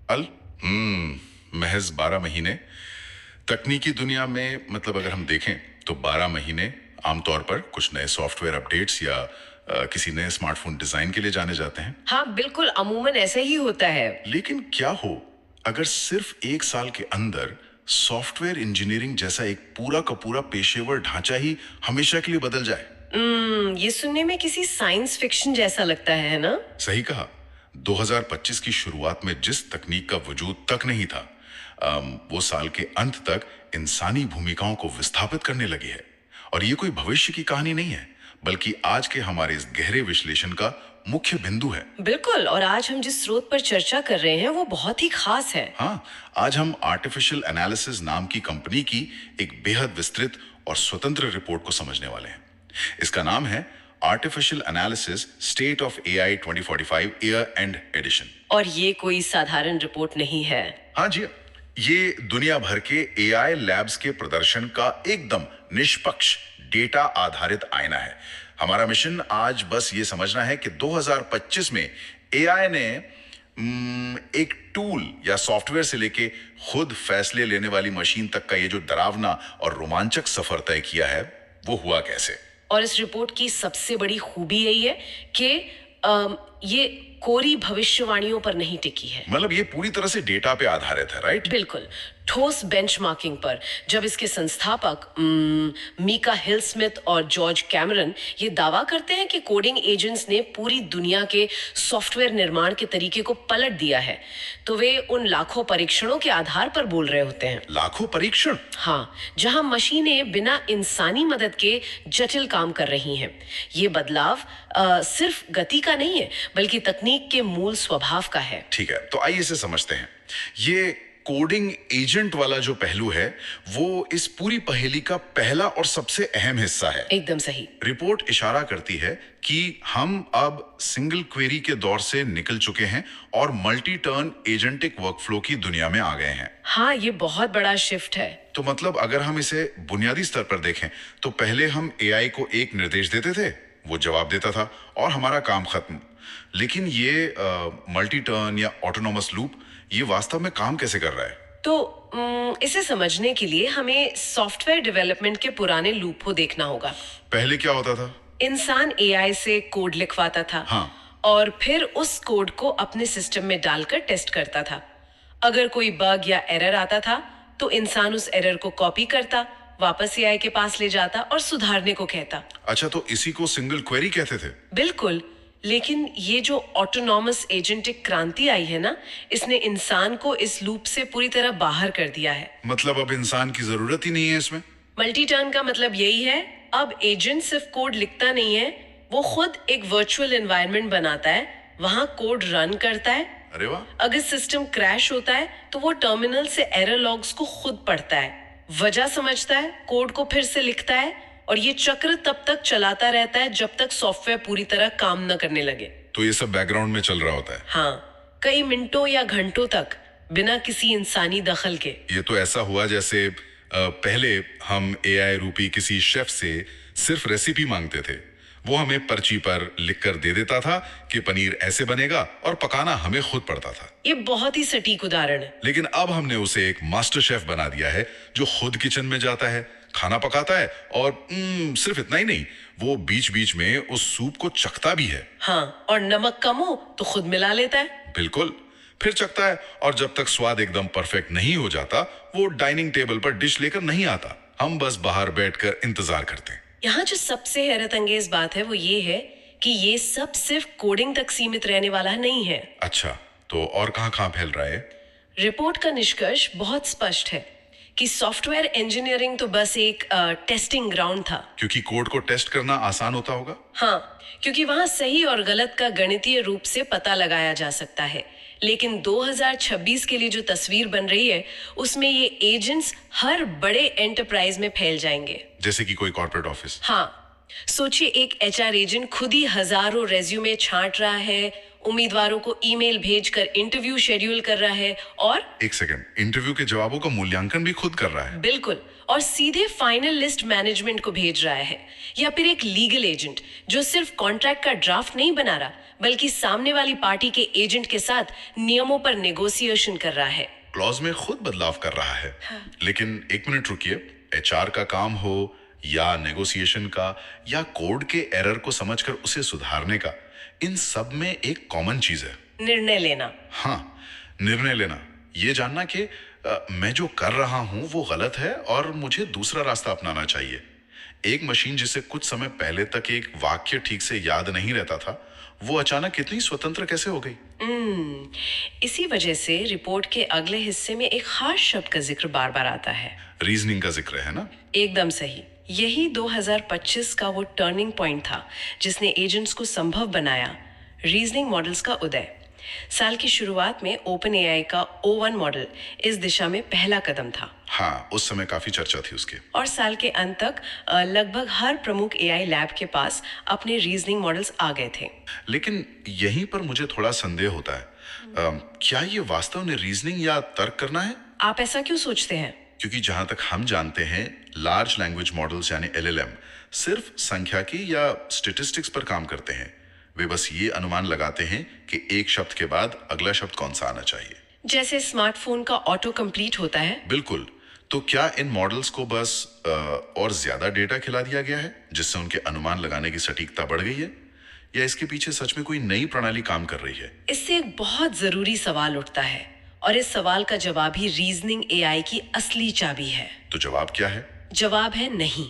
अल महज 12 महीने। तकनीकी दुनिया में मतलब अगर हम देखें तो 12 महीने आमतौर पर कुछ नए सॉफ्टवेयर अपडेट्स या किसी नए स्मार्टफोन डिजाइन के लिए जाने जाते हैं। हाँ बिल्कुल, अमूमन ऐसे ही होता है। लेकिन क्या हो अगर सिर्फ 1 साल के अंदर सॉफ्टवेयर इंजीनियरिंग जैसा एक पूरा का पूरा पेशेवर ढांचा ही हमेशा के लिए बदल जाए? ये सुनने में किसी साइंस फिक्शन जैसा लगता है ना? सही कहा। 2025 की शुरुआत में जिस तकनीक का वजूद तक नहीं था, वो साल के अंत तक इंसानी भूमिकाओं को विस्थापित करने लगी है। और ये कोई भविष्य की कहानी नहीं है, बल्कि आज के हमारे इस गहरे विश्लेषण का मुख्य बिंदु है। बिल्कुल, और आज हम जिस स्रोत पर चर्चा कर रहे हैं वो बहुत ही खास है। हाँ, आज हम आर्टिफिशियल एनालिसिस नाम की कंपनी की एक बेहद विस्तृत और स्वतंत्र रिपोर्ट को समझने वाले हैं। इसका नाम है artificial analysis state of AI 2045 year end edition. और ये कोई साधारण रिपोर्ट नहीं है। हाँ जी, ये दुनिया भर के एआई लैब्स के प्रदर्शन का एकदम निष्पक्ष डेटा आधारित आईना है। हमारा मिशन आज बस ये समझना है कि 2025 में एआई ने एक टूल या सॉफ्टवेयर से लेके खुद फैसले लेने वाली मशीन तक का ये जो डरावना और रोमांचक सफर तय किया है वो हुआ कैसे। और इस रिपोर्ट की सबसे बड़ी खूबी यही है कि ये कोरी भविष्यवाणियों पर नहीं टिकी है। मतलब ये पूरी तरह से डेटा पे आधारित है, राइट? बिल्कुल, ठोस बेंचमार्किंग पर। जब इसके संस्थापक मीका हिल स्मिथ और जॉर्ज कैमरन ये दावा करते हैं कि कोडिंग एजेंट्स ने पूरी दुनिया के सॉफ्टवेयर निर्माण के तरीके को पलट दिया है, तो वे उन लाखों परीक्षणों के आधार पर बोल रहे होते हैं। लाखों परीक्षण? हाँ, जहां मशीनें बिना इंसानी मदद के जटिल काम कर रही हैं। ये बदलाव सिर्फ गति का नहीं है, बल्कि तकनीक के मूल स्वभाव का है। ठीक है, तो आइए इसे समझते हैं। ये कोडिंग एजेंट वाला जो पहलू है वो इस पूरी पहेली का पहला और सबसे अहम हिस्सा है। एकदम सही। रिपोर्ट इशारा करती है कि हम अब सिंगल क्वेरी के दौर से निकल चुके हैं और मल्टी टर्न एजेंटिक वर्कफ्लो की दुनिया में आ गए हैं। हाँ, ये बहुत बड़ा शिफ्ट है। तो मतलब अगर हम इसे बुनियादी स्तर पर देखें तो पहले हम एआई को एक निर्देश देते थे, वो जवाब देता था और हमारा काम खत्म। लेकिन ये मल्टी टर्न या ऑटोनोमस लूप ये वास्तव में काम कैसे कर रहा है? तो इसे समझने के लिए हमें सॉफ्टवेयर डेवलपमेंट के पुराने लूप को देखना होगा। पहले क्या होता था? इंसान एआई से कोड लिखवाता था। हाँ। और फिर उस कोड को अपने सिस्टम में डालकर टेस्ट करता था। अगर कोई बग या एरर आता था तो इंसान उस एरर को कॉपी करता, वापस एआई के पास ले जाता और सुधारने को कहता। अच्छा, तो इसी को सिंगल क्वेरी कहते थे? बिल्कुल, लेकिन ये जो ऑटोनॉमस एजेंटिक क्रांति आई है ना, इसने इंसान को इस लूप से पूरी तरह बाहर कर दिया है। मतलब अब इंसान की जरूरत ही नहीं है इसमें? मल्टी टर्न का मतलब यही है, अब एजेंट सिर्फ कोड लिखता नहीं है, वो खुद एक वर्चुअल एनवायरनमेंट बनाता है, वहां कोड रन करता है। अरे वाह! अगर सिस्टम क्रैश होता है तो वो टर्मिनल से एरर लॉग्स को खुद पढ़ता है, वजह समझता है, कोड को फिर से लिखता है, और ये चक्र तब तक चलाता रहता है जब तक सॉफ्टवेयर पूरी तरह काम न करने लगे। तो ये सब बैकग्राउंड में चल रहा होता है? हाँ, कई मिनटों या घंटों तक बिना किसी इंसानी दखल के। ये तो ऐसा हुआ जैसे पहले हम एआई रूपी किसी शेफ से सिर्फ रेसिपी मांगते थे, वो हमें पर्ची पर लिखकर दे देता था कि पनीर ऐसे बनेगा और पकाना हमें खुद पड़ता था। ये बहुत ही सटीक उदाहरण है। लेकिन अब हमने उसे एक मास्टर शेफ बना दिया है जो खुद किचन में जाता है, खाना पकाता है और सिर्फ इतना ही नहीं, वो बीच बीच में उस सूप को चखता भी है। हाँ, और नमक कम हो तो खुद मिला लेता है। बिल्कुल, फिर चखता है और जब तक स्वाद एकदम परफेक्ट नहीं हो जाता वो डाइनिंग टेबल पर डिश लेकर नहीं आता। हम बस बाहर बैठकर इंतजार करते हैं। यहाँ जो सबसे हैरत अंगेज बात है वो ये है कि ये सब सिर्फ कोडिंग तक सीमित रहने वाला नहीं है। अच्छा, तो और कहाँ फैल रहा है? रिपोर्ट का निष्कर्ष बहुत स्पष्ट है कि सॉफ्टवेयर इंजीनियरिंग तो बस एक टेस्टिंग ग्राउंड था। क्योंकि कोड को टेस्ट करना आसान होता होगा? हाँ, क्योंकि वहां सही और गलत का गणितीय रूप से पता लगाया जा सकता है। लेकिन 2026 के लिए जो तस्वीर बन रही है उसमें ये एजेंट्स हर बड़े एंटरप्राइज में फैल जाएंगे। जैसे कि कोई कॉर्पोरेट ऑफिस? हाँ, सोचिए एक एचआर एजेंट खुद ही हजारों रेज्यूमे छांट रहा है, उम्मीदवारों को ईमेल भेजकर इंटरव्यू शेड्यूल कर रहा है और एक सेकंड, इंटरव्यू के जवाबों का मूल्यांकन भी खुद कर रहा है? बिल्कुल, और सीधे फाइनल लिस्ट मैनेजमेंट को भेज रहा है। या फिर एक लीगल एजेंट जो सिर्फ कॉन्ट्रैक्ट का ड्राफ्ट नहीं बना रहा, बल्कि सामने वाली पार्टी के एजेंट के साथ नियमों पर नेगोशिएशन कर रहा है। क्लॉज में खुद बदलाव कर रहा है। लेकिन एक मिनट रुकिए, एचआर का काम हो या नेगोशिएशन का या कोड के एरर को समझकर उसे सुधारने का, इन सब में एक कॉमन चीज है। निर्णय लेना। हाँ, निर्णय लेना। ये जानना कि मैं जो कर रहा हूं वो गलत है और मुझे दूसरा रास्ता अपनाना चाहिए। एक मशीन जिसे कुछ समय पहले तक एक वाक्य ठीक से याद नहीं रहता था, वो अचानक इतनी स्वतंत्र कैसे हो गई? इसी वजह से रिपोर्ट के अगले हिस्से में एक खास शब्द का जिक्र बार बार आता है। रीजनिंग का जिक्र है ना? एकदम सही। यही 2025 का वो टर्निंग पॉइंट था जिसने एजेंट्स को संभव बनाया। रीजनिंग मॉडल्स का उदय। साल की शुरुआत में ओपन एआई का O1 मॉडल इस दिशा में पहला कदम था। हाँ, उस समय काफी चर्चा थी उसकी। और साल के अंत तक लगभग हर प्रमुख एआई लैब के पास अपने रीजनिंग मॉडल्स आ गए थे। लेकिन यहीं पर मुझे थोड़ा संदेह होता है, क्या ये वास्तव में रीजनिंग या तर्क करना है? आप ऐसा क्यों सोचते हैं? क्योंकि जहां तक हम जानते हैं, लार्ज लैंग्वेज मॉडल्स यानी LLM सिर्फ सांख्यिकी या स्टैटिस्टिक्स पर काम करते हैं। वे बस ये अनुमान लगाते हैं कि एक शब्द के बाद अगला शब्द कौन सा आना चाहिए। जैसे स्मार्टफोन का ऑटो कंप्लीट होता है। बिल्कुल। तो क्या इन मॉडल्स को बस और ज्यादा डेटा खिला दिया गया है जिससे उनके अनुमान लगाने की सटीकता बढ़ गई है, या इसके पीछे सच में कोई नई प्रणाली काम कर रही है? इससे एक बहुत जरूरी सवाल उठता है और इस सवाल का जवाब ही रीजनिंग एआई की असली चाबी है। तो जवाब क्या है? जवाब है नहीं।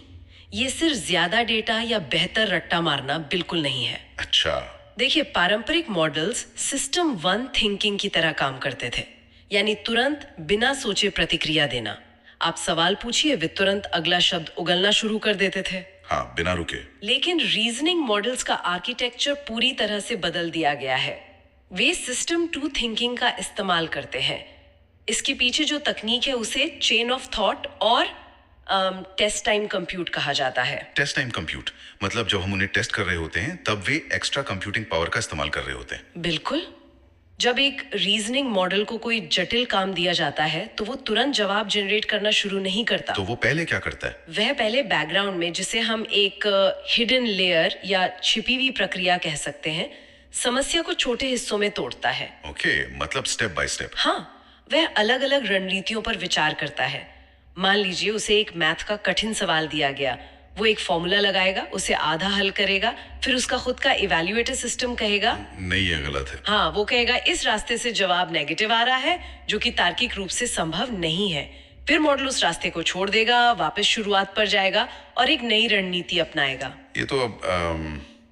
ये सिर्फ ज्यादा डेटा या बेहतर रट्टा मारना बिल्कुल नहीं है। अच्छा। देखिए, पारंपरिक मॉडल्स सिस्टम वन थिंकिंग की तरह काम करते थे, यानी तुरंत बिना सोचे प्रतिक्रिया देना। आप सवाल पूछिए, वे तुरंत अगला शब्द उगलना शुरू कर देते थे। हाँ, बिना रुके। लेकिन रीजनिंग मॉडल्स का आर्किटेक्चर पूरी तरह से बदल दिया गया है। वे सिस्टम टू थिंकिंग का इस्तेमाल करते हैं। इसके पीछे जो तकनीक है उसे चेन ऑफ थॉट और टेस्ट टाइम कंप्यूट कहा जाता है। टेस्ट टाइम कंप्यूट मतलब जब हम उन्हें टेस्ट कर रहे होते हैं तब वे एक्स्ट्रा कंप्यूटिंग पावर का इस्तेमाल कर रहे होते हैं। बिल्कुल। जब एक रीजनिंग मॉडल को कोई जटिल काम दिया जाता है तो वो तुरंत जवाब जनरेट करना शुरू नहीं करता। तो वो पहले क्या करता है? वह पहले बैकग्राउंड में, जिसे हम एक हिडन लेयर या छिपी हुई प्रक्रिया कह सकते हैं, समस्या को छोटे हिस्सों में तोड़ता है। ओके, मतलब स्टेप बाय स्टेप। हाँ, वह अलग अलग रणनीतियों पर विचार करता है। मान लीजिए उसे एक मैथ का कठिन सवाल दिया गया, वो एक फॉर्मूला लगाएगा, उसे आधा हल करेगा, फिर उसका खुद का इवैल्यूएटर सिस्टम कहेगा नहीं, ये गलत है। हाँ, वो कहेगा इस रास्ते से जवाब नेगेटिव आ रहा है, जो कि तार्किक रूप से संभव नहीं है। फिर मॉडल उस रास्ते को छोड़ देगा, वापस शुरुआत पर जाएगा और एक नई रणनीति अपनाएगा। ये तो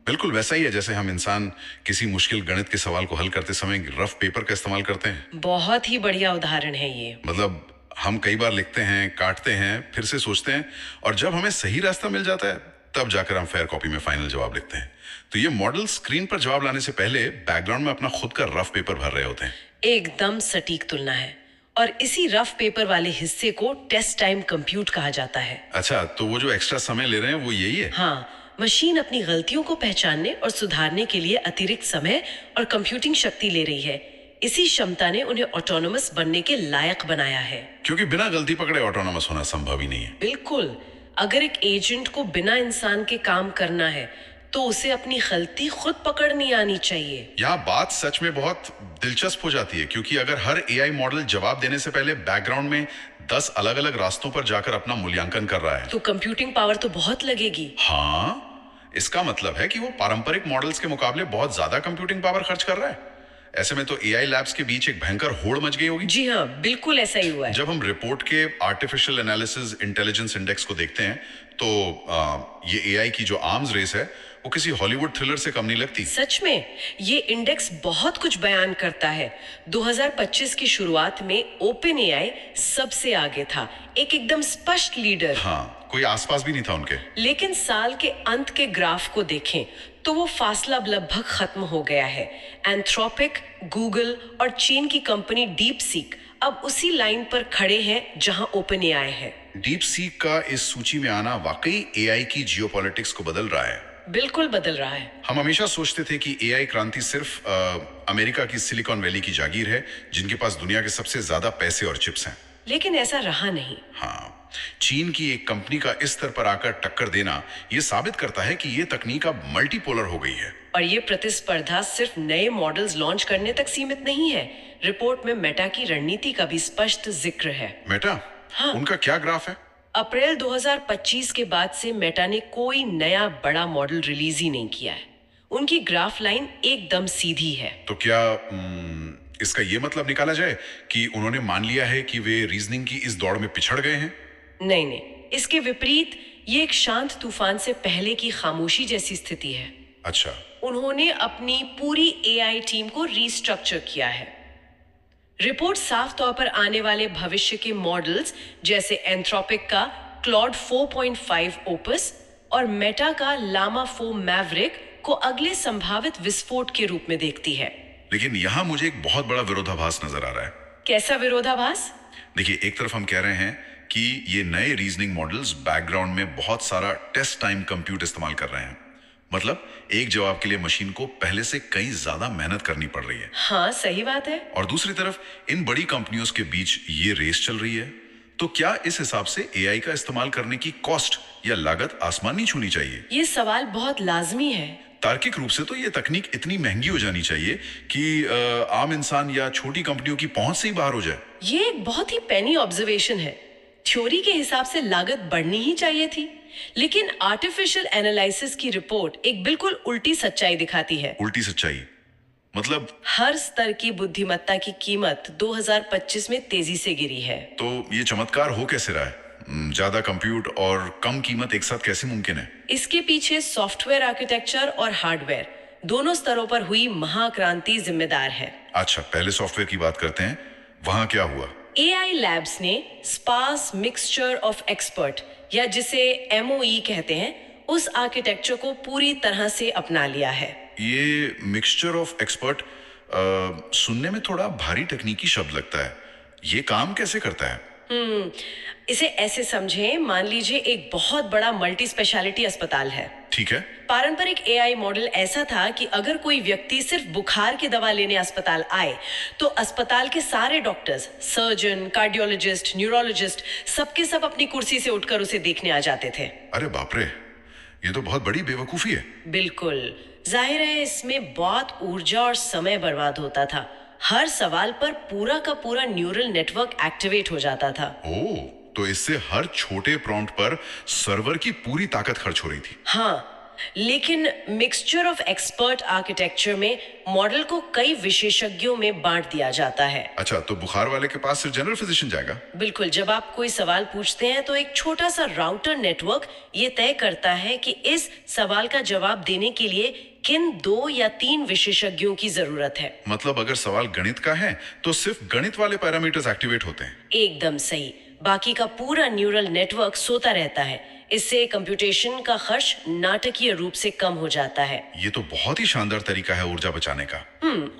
बिल्कुल वैसा ही है जैसे हम इंसान किसी मुश्किल गणित के सवाल को हल करते समय रफ पेपर का इस्तेमाल करते हैं। बहुत ही बढ़िया उदाहरण है ये। मतलब हम कई बार लिखते हैं, काटते हैं, फिर से सोचते हैं, और जब हमें सही रास्ता मिल जाता है तब जाकर हम फेयर कॉपी में फाइनल जवाब लिखते हैं। तो ये मॉडल स्क्रीन पर जवाब लाने से पहले बैकग्राउंड में अपना खुद का रफ पेपर भर रहे होते हैं। एकदम सटीक तुलना है, और इसी रफ पेपर वाले हिस्से को टेस्ट टाइम कंप्यूट कहा जाता है। अच्छा, तो वो जो एक्स्ट्रा समय ले रहे हैं वो यही है? हाँ, मशीन अपनी गलतियों को पहचानने और सुधारने के लिए अतिरिक्त समय और कंप्यूटिंग शक्ति ले रही है। इसी क्षमता ने उन्हें ऑटोनोमस बनने के लायक बनाया है। क्योंकि बिना गलती पकड़े ऑटोनोमस होना संभव ही नहीं है। बिल्कुल। अगर एक एजेंट को बिना इंसान के काम करना है तो उसे अपनी गलती खुद पकड़नी आनी चाहिए। यहाँ बात सच में बहुत दिलचस्प हो जाती है, क्योंकि अगर हर एआई मॉडल जवाब देने से पहले बैकग्राउंड में 10 अलग अलग रास्तों पर जाकर अपना मूल्यांकन कर रहा है तो कंप्यूटिंग पावर तो बहुत लगेगी। हाँ, इसका मतलब है कि वो पारंपरिक मॉडल्स के मुकाबले बहुत ज्यादा कंप्यूटिंग पावर खर्च कर रहा है। ऐसे में तो एआई लैब्स के बीच एक भयंकर होड़ मच गई होगी। जी हाँ, बिल्कुल ऐसा ही हुआ है। जब हम रिपोर्ट के आर्टिफिशियल एनालिसिस इंटेलिजेंस इंडेक्स को देखते हैं तो ये एआई की जो आर्म्स रेस है वो किसी हॉलीवुड थ्रिलर से कम नहीं लगती। सच में ये इंडेक्स बहुत कुछ बयान करता है। 2025 की शुरुआत में ओपन एआई सबसे आगे था, एक एकदम स्पष्ट लीडर। हाँ, कोई आसपास भी नहीं था उनके। लेकिन साल के अंत के ग्राफ को देखें तो वो फासला लगभग खत्म हो गया है। एंथ्रोपिक, गूगल और चीन की कंपनी डीप सीक अब उसी लाइन पर खड़े हैं जहां ओपन एआई है। डीप सीक का इस सूची में आना वाकई एआई की जियोपॉलिटिक्स को बदल रहा है। बिल्कुल बदल रहा है। हम हमेशा सोचते थे कि एआई क्रांति सिर्फ अमेरिका की सिलिकॉन वैली की जागीर है, जिनके पास दुनिया के सबसे ज्यादा पैसे और चिप्स हैं। लेकिन ऐसा रहा नहीं। हाँ, चीन की एक कंपनी का इस स्तर पर आकर टक्कर देना यह साबित करता है कि यह तकनीक अब मल्टीपोलर हो गई है। और ये प्रतिस्पर्धा सिर्फ नए मॉडल्स लॉन्च करने तक सीमित नहीं है। रिपोर्ट में मेटा की रणनीति का भी स्पष्ट जिक्र है। मेटा? हाँ। उनका क्या ग्राफ है? अप्रैल 2025 के बाद से मेटा ने कोई नया बड़ा मॉडल रिलीज ही नहीं किया है। उनकी ग्राफ लाइन एकदम सीधी है। तो क्या इसका यह मतलब निकाला जाए कि उन्होंने मान लिया है कि वे रीजनिंग की इस दौड़ में पिछड़ गए हैं? नहीं, इसके विपरीत ये एक शांत तूफान से पहले की खामोशी जैसी स्थिति है। अच्छा। उन्होंने अपनी पूरी एआई टीम को रीस्ट्रक्चर किया है। रिपोर्ट साफ तौर पर आने वाले भविष्य के मॉडल्स जैसे एंथ्रोपिक का क्लॉड 4.5 ओपस और मेटा का लामा 4 मैवरिक को अगले संभावित विस्फोट के रूप में देखती है। लेकिन यहां मुझे एक बहुत बड़ा विरोधाभास नजर आ रहा है। कैसा विरोधाभास? देखिए, एक तरफ हम कह रहे हैं कि ये नए रीजनिंग मॉडल्स बैकग्राउंड में बहुत सारा टेस्ट टाइम कंप्यूट इस्तेमाल कर रहे हैं। मतलब एक जवाब के लिए मशीन को पहले से कहीं ज्यादा मेहनत करनी पड़ रही है। हाँ, सही बात है। और दूसरी तरफ इन बड़ी कंपनियों के बीच ये रेस चल रही है। तो क्या इस हिसाब से एआई का इस्तेमाल करने की कॉस्ट या लागत आसमान नहीं छूनी चाहिए? ये सवाल बहुत लाजमी है। तार्किक रूप से तो ये तकनीक इतनी महंगी हो जानी चाहिए कि आम इंसान या छोटी कंपनियों की पहुंच से ही बाहर हो जाए। ये एक बहुत ही पेनी ऑब्जर्वेशन है। थ्योरी के हिसाब से लागत बढ़नी ही चाहिए थी, लेकिन आर्टिफिशियल एनालिसिस की रिपोर्ट एक बिल्कुल उल्टी सच्चाई दिखाती है। उल्टी सच्चाई मतलब? हर स्तर की बुद्धिमत्ता की कीमत 2025 में तेजी से गिरी है। तो ये चमत्कार हो कैसे रहा है? ज्यादा कंप्यूट और कम कीमत एक साथ कैसे मुमकिन है? इसके पीछे सॉफ्टवेयर आर्किटेक्चर और हार्डवेयर दोनों स्तरों पर हुई महाक्रांति जिम्मेदार है। अच्छा, पहले सॉफ्टवेयर की बात करते हैं। वहां क्या हुआ? एआई लैब्स ने स्पार्स मिक्सचर ऑफ एक्सपर्ट या जिसे एमओई कहते हैं, उस आर्किटेक्चर को पूरी तरह से अपना लिया है। ये मिक्सचर ऑफ एक्सपर्ट सुनने में थोड़ा भारी तकनीकी शब्द लगता है। ये काम कैसे करता है? इसे ऐसे समझें, मान लीजिए एक बहुत बड़ा मल्टी स्पेशलिटी अस्पताल है। ठीक है। पारंपरिक एआई मॉडल ऐसा था कि अगर कोई व्यक्ति सिर्फ बुखार की दवा लेने अस्पताल आए तो अस्पताल के सारे डॉक्टर्स, सर्जन, कार्डियोलॉजिस्ट, न्यूरोलॉजिस्ट सबके सब अपनी कुर्सी से उठकर उसे देखने आ जाते थे। अरे बाप रे, ये तो बहुत बड़ी बेवकूफी है। बिल्कुल, जाहिर है इसमें बहुत ऊर्जा और समय बर्बाद होता था। हर सवाल पर पूरा का पूरा न्यूरल नेटवर्क एक्टिवेट हो जाता था। ओह, तो इससे हर छोटे प्रॉम्प्ट पर सर्वर की पूरी ताकत खर्च हो रही थी। हाँ, लेकिन मिक्सचर ऑफ एक्सपर्ट आर्किटेक्चर में मॉडल को कई विशेषज्ञों में बांट दिया जाता है। अच्छा, तो बुखार वाले के पास सिर्फ जनरल फिजिशियन जाएगा? बिल्कुल, जब आप कोई सवाल पूछते हैं तो एक छोटा सा राउटर नेटवर्क ये तय करता है कि इस सवाल का जवाब देने के लिए किन 2 या 3 विशेषज्ञों की जरूरत है। मतलब अगर सवाल गणित का है तो सिर्फ गणित वाले पैरामीटर्स एक्टिवेट होते हैं? एकदम सही। बाकी का पूरा न्यूरल नेटवर्क सोता रहता है। इससे कंप्यूटेशन का खर्च नाटकीय रूप से कम हो जाता है। ये तो बहुत ही शानदार तरीका है ऊर्जा बचाने का।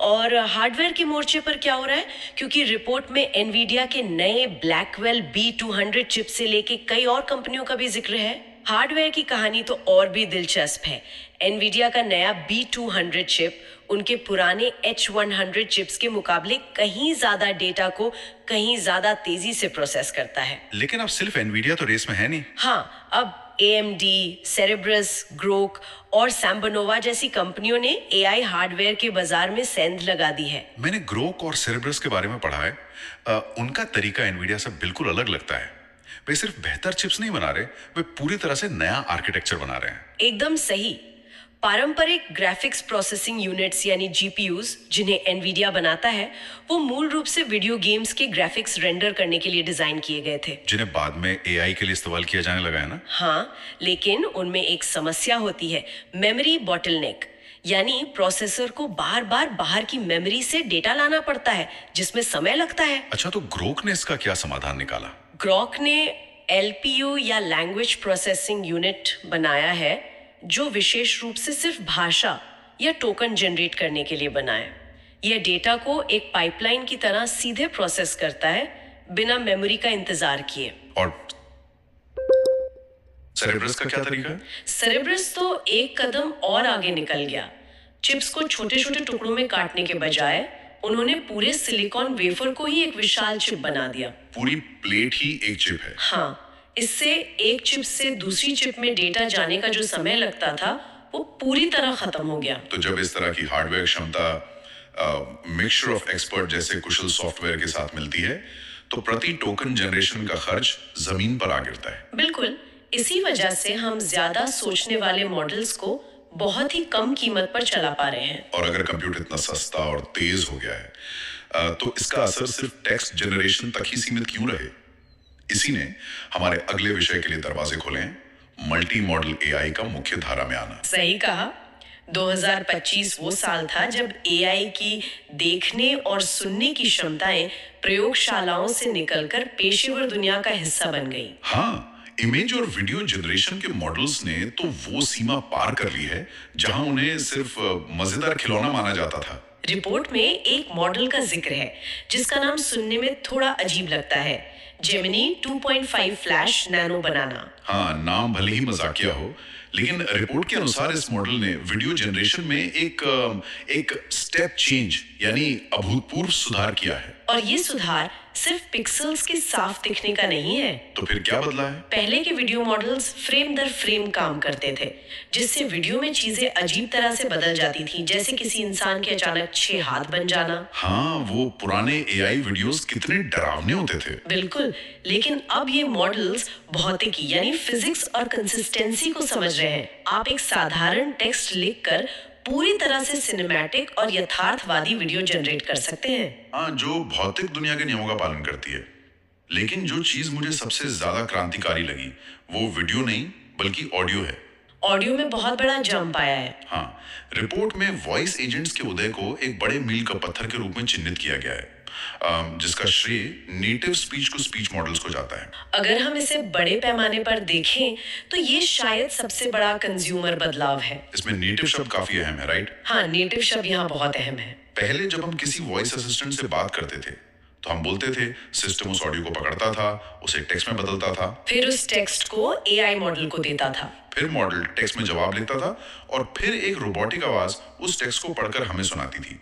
और हार्डवेयर के मोर्चे पर क्या हो रहा है? क्योंकि रिपोर्ट में एनवीडिया के नए ब्लैकवेल B200 चिप से लेके कई और कंपनियों का भी जिक्र है। हार्डवेयर की कहानी तो और भी दिलचस्प है। एनवीडिया का नया B200 चिप उनके पुराने H100 चिप्स के मुकाबले कहीं ज्यादा डेटा को कहीं ज्यादा तेजी से प्रोसेस करता है। लेकिन अब सिर्फ एनवीडिया तो रेस में है नहीं। हाँ, अब AMD, सेरेब्रस, ग्रोक और सैम्बनोवा जैसी कंपनियों ने एआई हार्डवेयर के बाजार में सेंध लगा दी है। मैंने ग्रोक और सेरेब्रस के बारे में पढ़ा है। उनका तरीका एनवीडिया से बिल्कुल अलग लगता है। वे सिर्फ बेहतर चिप्स नहीं बना रहे, वे पूरी तरह से नया आर्किटेक्चर बना रहे हैं। एकदम सही। पारंपरिक ग्राफिक्स प्रोसेसिंग यूनिट्स यानी जीपीयूज जिन्हें एनवीडिया बनाता है, वो मूल रूप से वीडियो गेम्स के ग्राफिक्स रेंडर करने के लिए डिजाइन किए गए थे, जिन्हें बाद में एआई के लिए इस्तेमाल किया जाने लगा है ना? हाँ, लेकिन उनमें एक समस्या होती है, मेमोरी बॉटलनेक। यानी प्रोसेसर को बार बार बाहर की मेमोरी से डेटा लाना पड़ता है, जिसमें समय लगता है। अच्छा, तो ग्रोक ने इसका क्या समाधान निकाला? ग्रोक ने एलपीयू या लैंग्वेज प्रोसेसिंग यूनिट बनाया है, जो विशेष रूप से सिर्फ भाषा या टोकन जनरेट करने के लिए बना है। यह डेटा को एक पाइपलाइन की तरह सीधे प्रोसेस करता है, बिना मेमोरी का इंतजार किए। और सेरेब्रस का क्या तरीका है? सेरेब्रस तो एक कदम और आगे निकल गया। चिप्स को छोटे छोटे टुकड़ों में काटने के बजाय उन्होंने पूरे सिलिकॉन वेफर को ही एक विशाल चिप बना दिया। पूरी प्लेट ही एक चिप है। हाँ, इससे एक चिप से दूसरी चिप में डेटा जाने का जो समय लगता था वो पूरी तरह खत्म हो गया। तो जब इस तरह की हार्डवेयर क्षमता मिक्सचर ऑफ एक्सपर्ट जैसे कुशल सॉफ्टवेयर के साथ मिलती है तो प्रति टोकन जनरेशन का खर्च जमीन पर आ गिरता है। बिल्कुल, इसी वजह से हम ज्यादा सोचने वाले मॉडल्स को बहुत ही कम कीमत पर चला पा रहे हैं। और अगर कंप्यूटर इतना सस्ता और तेज हो गया है तो इसका असर सिर्फ टेक्स्ट जनरेशन तक ही सीमित क्यों रहे? इसी ने हमारे अगले विषय के लिए दरवाजे खोले हैं, मल्टी मॉडल एआई का मुख्य धारा में आना। सही कहा। 2025 वो साल था जब एआई की देखने और सुनने की क्षमताएं प्रयोगशालाओं से निकलकर पेशेवर दुनिया का हिस्सा बन गई। हाँ, इमेज और वीडियो जनरेशन के मॉडल्स ने तो वो सीमा पार कर ली है जहां उन्हें सिर्फ मजेदार खिलौना माना जाता था। रिपोर्ट में एक मॉडल का जिक्र है जिसका नाम सुनने में थोड़ा अजीब लगता है, जेमिनी 2.5 फ्लैश नैनो बनाना। हाँ, नाम भले ही मजाकिया हो, लेकिन रिपोर्ट के अनुसार इस मॉडल ने वीडियो जनरेशन में एक स्टेप चेंज यानी अभूतपूर्व सुधार किया है। और ये सुधार सिर्फ पिक्सेल्स के साफ दिखने का नहीं है। तो फिर क्या बदला है? पहले के वीडियो मॉडल्स फ्रेम दर फ्रेम काम करते थे, जिससे वीडियो में चीजें अजीब तरह से बदल जाती थी, जैसे किसी इंसान के अचानक 6 हाथ बन जाना। हाँ, वो पुराने एआई वीडियोस कितने डरावने होते थे। बिल्कुल, लेकिन अब ये मॉडल्स भौतिकी यानी फिजिक्स और कंसिस्टेंसी को समझ रहे हैं। आप एक साधारण टेक्स्ट लिखकर पूरी तरह से सिनेमैटिक और यथार्थवादी वीडियो जनरेट कर सकते हैं। हाँ, जो भौतिक दुनिया के नियमों का पालन करती है। लेकिन जो चीज मुझे सबसे ज्यादा क्रांतिकारी लगी वो वीडियो नहीं बल्कि ऑडियो है। ऑडियो में बहुत बड़ा जंप आया है। हाँ, रिपोर्ट में वॉइस एजेंट्स के उदय को एक बड़े मील का पत्थर के रूप में चिन्हित किया गया है, जिसका श्रेय native speech to speech models को जाता है। अगर हम इसे बड़े पैमाने पर देखें तो ये शायद सबसे बड़ा कंज्यूमर बदलाव है। इसमें नेटिव शब्द काफी अहम है, राइट? हाँ, नेटिव शब्द यहाँ बहुत अहम है। पहले जब हम किसी वॉइस असिस्टेंट से बात करते थे तो हम बोलते थे, सिस्टम उस ऑडियो को पकड़ता था, उसे टेक्स्ट में बदलता था, फिर उस टेक्स्ट को एआई मॉडल को देता था, फिर मॉडल टेक्स्ट में जवाब लेता था और फिर एक रोबोटिक आवाज उस टेक्स्ट को पढ़कर हमें सुनाती थी।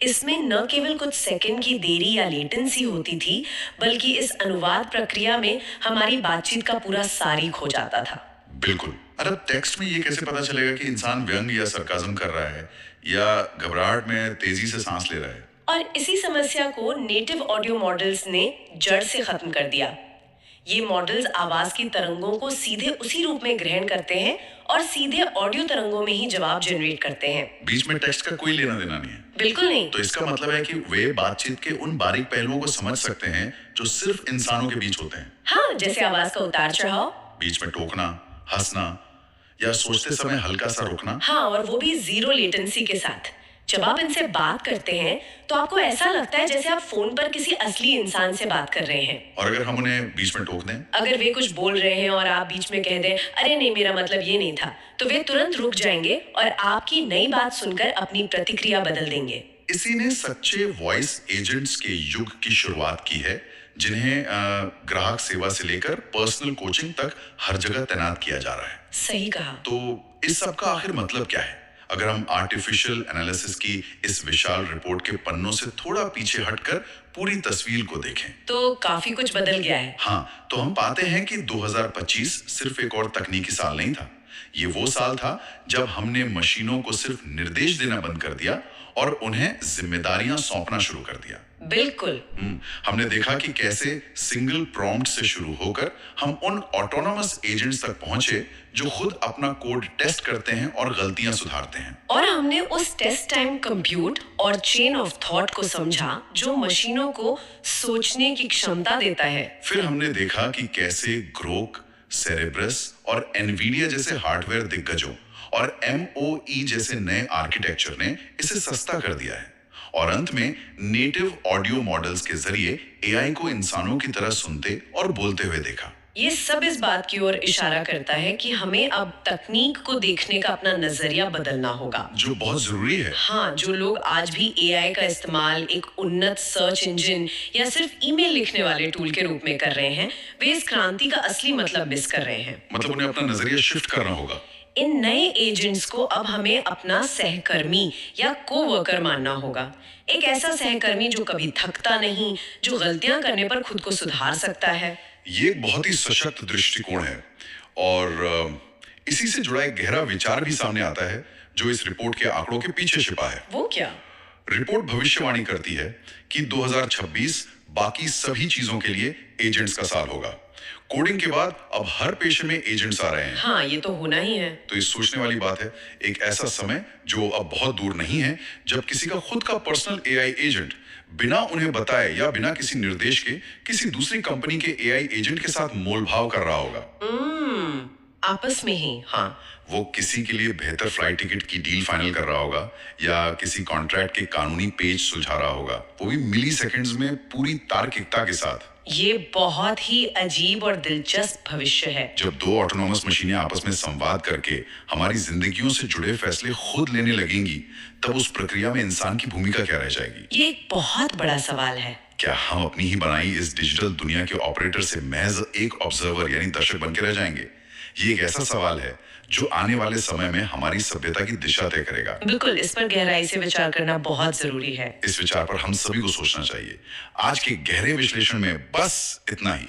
इसमें न केवल कुछ सेकंड की देरी या लेटेंसी होती थी, बल्कि इस अनुवाद प्रक्रिया में हमारी बातचीत का पूरा सार खो जाता था। बिल्कुल। अरे टेक्स्ट में ये कैसे पता चलेगा कि इंसान व्यंग या सरकाज़म कर रहा है या घबराहट में तेजी से सांस ले रहा है? और इसी समस्या को नेटिव ऑडियो मॉडल्स ने जड़ से खत्म कर दिया। ये मॉडल्स आवाज की तरंगों को सीधे उसी रूप में ग्रहण करते हैं और सीधे ऑडियो तरंगों में ही जवाब जनरेट करते हैं। बीच में टेक्स्ट का कोई लेना देना नहीं है। बिल्कुल नहीं। तो इसका मतलब है कि वे बातचीत के उन बारीक पहलुओं को समझ सकते हैं जो सिर्फ इंसानों के बीच होते हैं। हाँ, जैसे आवाज का उतार चढ़ाव, बीच में टोकना, हंसना या सोचते समय हल्का सा रुकना। हाँ, और वो भी जीरो लेटेंसी के साथ। जब आप इनसे बात करते हैं तो आपको ऐसा लगता है जैसे आप फोन पर किसी असली इंसान से बात कर रहे हैं। और अगर हम उन्हें बीच में टोक दें, अगर वे कुछ बोल रहे हैं और आप बीच में कह दें, अरे नहीं मेरा मतलब ये नहीं था, तो वे तुरंत रुक जाएंगे और आपकी नई बात सुनकर अपनी प्रतिक्रिया बदल देंगे। इसी ने सच्चे वॉइस एजेंट्स के युग की शुरुआत की है, जिन्हें ग्राहक सेवा से लेकर पर्सनल कोचिंग तक हर जगह तैनात किया जा रहा है। सही कहा। तो इस सब का आखिर मतलब क्या है? अगर हम आर्टिफिशियल एनालिसिस की इस विशाल रिपोर्ट के पन्नों से थोड़ा पीछे हटकर पूरी तस्वीर को देखें तो काफी कुछ बदल गया है। हाँ, तो हम पाते हैं कि 2025 सिर्फ एक और तकनीकी साल नहीं था। ये वो साल था जब हमने मशीनों को सिर्फ निर्देश देना बंद कर दिया और उन्हें जिम्मेदारियां सौंपना शुरू कर दिया। बिल्कुल। हमने देखा कि कैसे सिंगल प्रॉम्प्ट से शुरू होकर हम उन ऑटोनोमस एजेंट्स तक पहुंचे जो खुद अपना कोड टेस्ट करते हैं और गलतियां सुधारते हैं। और हमने उस टेस्ट टाइम कंप्यूट और चेन ऑफ थॉट को समझा जो मशीनों को सोचने की क्षमता देता है। फिर हमने देखा कि कैसे ग्रोक, सेरेब्रस और एनवीडिया जैसे हार्डवेयर दिग्गजों और MOE जैसे नए आर्किटेक्चर ने इसे सस्ता कर दिया है। और अंत में नेटिव ऑडियो मॉडल्स के जरिए AI को इंसानों की तरह सुनते और बोलते हुए देखा। ये सब इस बात की ओर इशारा करता है कि हमें अब तकनीक को देखने का अपना नजरिया बदलना होगा। जो बहुत जरूरी है। हाँ, जो लोग आज भी एआई का इस्तेमाल एक उन्नत सर्च इंजन या सिर्फ ईमेल लिखने वाले टूल के रूप में कर रहे हैं, वे इस क्रांति का असली मतलब मिस कर रहे हैं। मतलब उन्हें अपना नजरिया शिफ्ट करना होगा। इन नए एजेंट्स को अब हमें अपना सहकर्मी या कोवर्कर मानना होगा। एक ऐसा सहकर्मी जो कभी थकता नहीं, जो गलतियां करने पर खुद को सुधार सकता है। ये एक बहुत ही सशक्त दृष्टिकोण है और इसी से जुड़ा एक गहरा विचार भी सामने आता है जो इस रिपोर्ट के आंकड़ों के पीछे छिपा है। वो क्या? रिपोर्ट भविष्यवाणी करती है कि 2026 बाकी सभी चीजों के लिए एजेंट्स का साल होगा। कोडिंग के बाद अब हर पेशे में एजेंट्स आ रहे हैं। हाँ, ये तो होना ही है। तो ये सोचने वाली बात है, एक ऐसा समय जो अब बहुत दूर नहीं है जब किसी का खुद का पर्सनल एआई एजेंट बिना उन्हें बताए या बिना किसी निर्देश के किसी दूसरी कंपनी के एआई एजेंट के साथ मोलभाव कर रहा होगा। आपस में ही। हाँ, वो किसी के लिए बेहतर फ्लाइट टिकट की डील फाइनल कर रहा होगा या किसी कॉन्ट्रैक्ट के कानूनी पेज सुलझा रहा होगा, वो भी मिली सेकेंड्स में पूरी तार्किकता के साथ। ये बहुत ही अजीब और दिलचस्प भविष्य है। जब दो ऑटोनोमस मशीनें आपस में संवाद करके हमारी जिंदगियों से जुड़े फैसले खुद लेने लगेंगी, तब उस प्रक्रिया में इंसान की भूमिका क्या रह जाएगी? ये एक बहुत बड़ा सवाल है। क्या हम अपनी ही बनाई इस डिजिटल दुनिया के ऑपरेटर से महज एक ऑब्जर्वर यानी दर्शक बन के रह जाएंगे? ये एक ऐसा सवाल है जो आने वाले समय में हमारी सभ्यता की दिशा तय करेगा। बिल्कुल, इस पर गहराई से विचार करना बहुत जरूरी है। इस विचार पर हम सभी को सोचना चाहिए। आज के गहरे विश्लेषण में बस इतना ही।